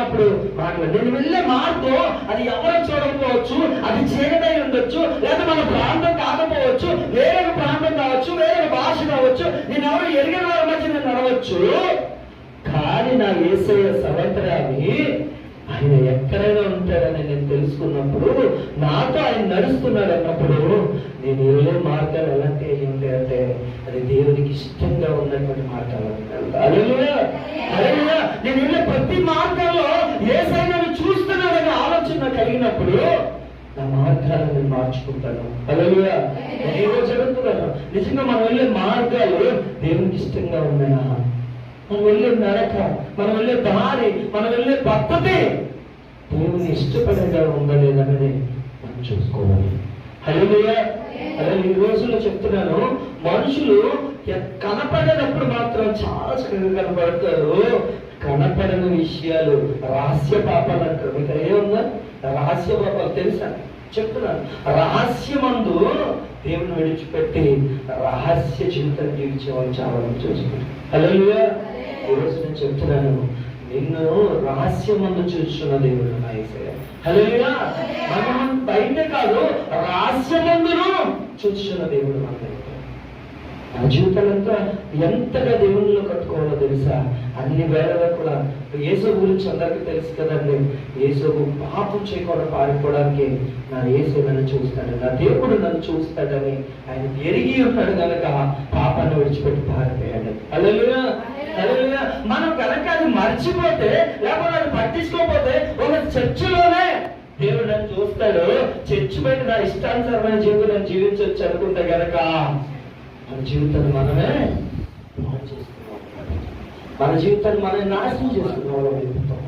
అన్నప్పుడు నేను వెళ్ళే మార్గం అది ఎవరో చూడకపోవచ్చు, అది చీకటై ఉండొచ్చు, లేదా మన ప్రాంతం కాకపోవచ్చు, వేరే ప్రాంతం కావచ్చు, వేరే భాష కావచ్చు, నేను ఎవరు ఎరిగిన వారి మధ్య నేను నడవచ్చు. కానీ నా యేసయ్య సర్వత్రాన్ని ఆయన ఎక్కడైనా ఉంటాడని నేను తెలుసుకున్నప్పుడు, నాతో ఆయన నడుస్తున్నాడు అన్నప్పుడు, నేను వెళ్ళే మార్గాలు ఎలాంటి అయి ఉంటాయంటే అది దేవునికి ఇష్టంగా ఉన్నటువంటి మార్గాలు. నేను వెళ్ళే ప్రతి మార్గంలో యేసయ్య చూస్తున్నాడని ఆలోచన కలిగినప్పుడు నా మార్గాలను నేను మార్చుకుంటాను. హల్లెలూయా. నేను ఈరోజు చెబుతున్నాను, నిజంగా మనం వెళ్ళే మార్గాలు దేవునికి ఇష్టంగా ఉన్నాయా? మనం వెళ్ళే నడక, మనం వెళ్ళే దారి, మనం వెళ్ళే పద్ధతి దేవుని ఇష్టపడేగా ఉండలేదన్నది మనం చూసుకోవాలి. హల్లెలూయా. అదే ఈ రోజుల్లో చెప్తున్నాను, మనుషులు కనపడేటప్పుడు మాత్రం చాలా చక్కగా కనపడతారు. కనపడని విషయాలు రహస్య పాపాలు అంటారు. మీకు ఏముందా రహస్య పాపాలు తెలుసా? చెప్తున్నాను, రహస్యమందు దేవుని విడిచిపెట్టి రహస్య జీవితం జీవించే వాళ్ళు చాలా మంది చూసుకుంటారు. హల్లెలూయా. ఈరోజు నేను చెప్తున్నాను, నిన్ను రహస్యమందు చూస్తున్న దేవుడు నా యేసయ్య. హల్లెలూయా. మనం బయట కాదు, రహస్యమందును చూస్తున్న దేవుడు మన దగ్గర. మన జీవితాలంతా ఎంతగా దేవునిలో కట్టుకోవాలో తెలుసా? అన్ని వేళలో కూడా యేసు గురించి అందరికీ తెలుసు కదండి. యేసుకు పాపం చేయకుండా పారిపోవడానికి నా యేసు నన్ను చూస్తాడు, నా దేవుడు నన్ను చూస్తాడని ఆయన ఎరిగి ఉన్నాడు కనుక పాపాన్ని విడిచిపెట్టి పారిపోయాడు. హల్లెలూయా. హల్లెలూయా. మనం కనుక అది మర్చిపోతే, లేకపోతే అది పట్టించుకోకపోతే, ఒక చర్చిలోనే దేవుడు నన్ను చూస్తాడు, చర్చి బయట నా ఇష్టానుసారమైన జీవితం నేను జీవించవచ్చు అనుకుంటే గనక మన జీవితాన్ని మనమే చేసుకున్నాం, మన జీవితాన్ని మనమే నాశనం చేసుకున్నాం.